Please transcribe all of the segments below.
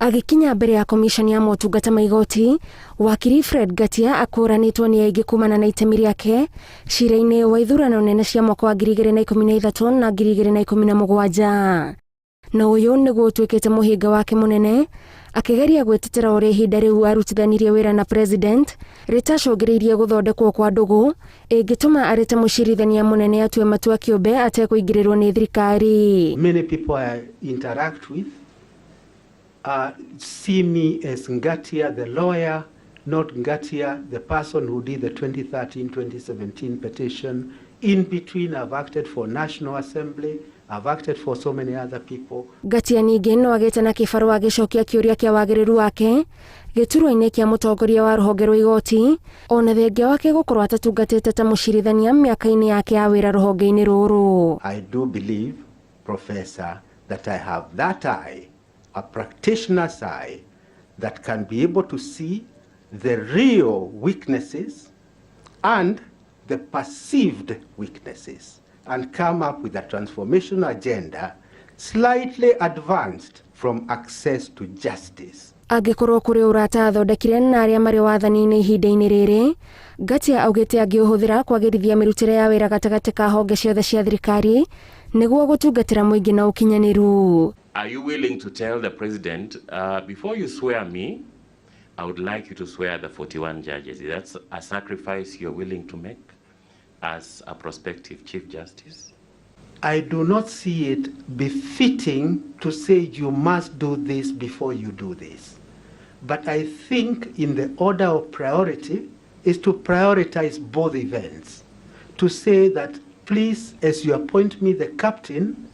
Agikinya mbere ya komishoni ya motungata ma igoti, wakiri Fred Ngatia akuranitwo ni aingĩ kumana na itemi rĩake cira-inĩ wa ithurano nene cia mwaka wa 2013 na 2017. Na ũyũ nĩguo ũtuĩkĩte mũhĩnga wake mũnene, akĩgeria gwĩtetera ũrĩa ihinda rĩu arutithanirie wĩra na president rĩtacũngĩrĩirie gũthondekwo kwa ndũgũ ĩngĩtũma arĩte mũcirithania mũnene atue matua kĩũmbe atekũingĩrĩrwo nĩ thirikari. Many people I interact with see me as Ngatia the lawyer, not Ngatia the person who did the 2013-2017 petition. In between, I've acted for National Assembly, I've acted for so many other people. Ngatia ningĩ no agĩte na kĩbarũa gĩcokia kĩũria kĩa wagĩrĩru wake gĩturwa-inĩ kĩa mũtongoria wa rũhonge rwa igoti, ona thengia wake gũkorwo atatungatĩte ta mũcirithania mĩaka-inĩ yake ya wĩra rũhonge-inĩ rũrũ. I do believe, Professor, that I have that eye, a practitioner's eye, that can be able to see the real weaknesses and the perceived weaknesses and come up with a transformation agenda slightly advanced from access to justice. Angĩkorwo kũrĩ ũrata athondekire na arĩa marĩ wathani-inĩ ihinda-inĩ rĩrĩ, Ngatia augĩte angĩũhũthĩra kwagĩrithia mĩrutĩre ya wĩra gatagatĩ ka honge ciothe cia thirikari nĩguo gũtungatĩra mũingĩ na ũkinyanĩru. Are you willing to tell the president, before you swear me, I would like you to swear the 41 judges? That's a sacrifice you're willing to make as a prospective Chief Justice? I do not see it befitting to say you must do this before you do this. But I think in the order of priority is to prioritize both events. To say that, please, as you appoint me the captain,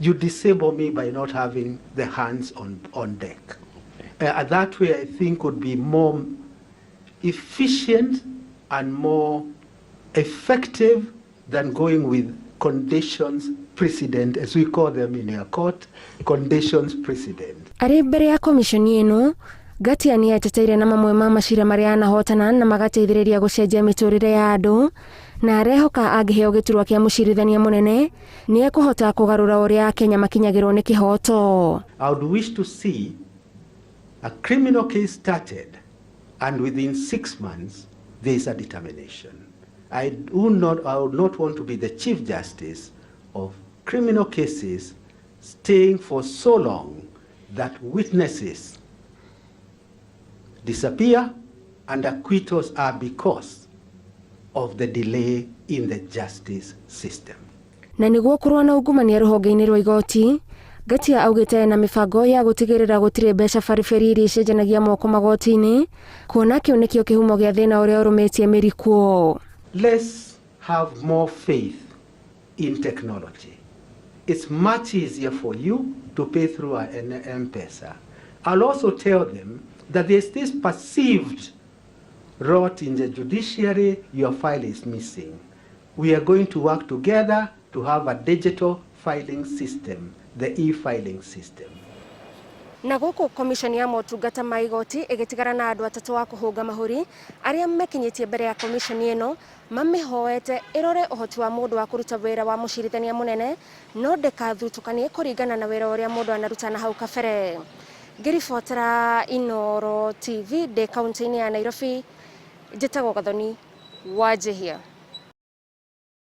you disable me by not having the hands on deck. That way I think would be more efficient and more effective than going with conditions precedent, as we call them in your court, conditions precedent. Arĩ mbere ya komishoni ĩno, Ngatia nĩ ateteire na mamwe ma macira marĩa anahotana na magateithĩrĩria gũcenjia mĩtũrĩre ya andũ, na arehoka angĩheo gĩturwa kĩa mũcirithania mũnene nĩ ekũhota kũgarũra ũrĩa Akenya makinyagĩrwo nĩ kĩhoto. I would wish to see a criminal case started and within 6 months there is a determination. I would not want to be the Chief Justice of criminal cases staying for so long that witnesses disappear and acquittals are because of the delay in the justice system. Na nĩguo kũrũa na ungumania rũhonge-inĩ rwa igoti, Ngatia augĩte na mĩbango ya gũtigĩrĩra gũtirĩ mbeca baribari iria icenjanagia moko magoti-inĩ, kuona kĩu nĩkĩo kĩhumo gĩa thĩna ũrĩa ũrũmĩtie mĩrikuo. Let's have more faith in technology. It's much easier for you to pay through an M-Pesa. I'll also tell them that there's this perceived rot in the judiciary, your file is missing. We are going to work together to have a digital filing system, the e-filing system. Na gũkũ komishoni ya motungata ma igoti ĩgĩtigara na andũ atatũ wa kũhũnga mahũri arĩa mekinyĩtie mbere ya komishoni ĩno mamĩhoete ĩrore ũhoti wa mũndũ wa kũruta wĩra wa mũcirithania mũnene no ndĩkathutũkanie kũringana na wĩra ũrĩa mũndũ anaruta na hau kabere. Ngĩribotera Inooro TV ndĩ kaunti-inĩ ya Nairobi, njĩtagwo Gathoni Wanjihia.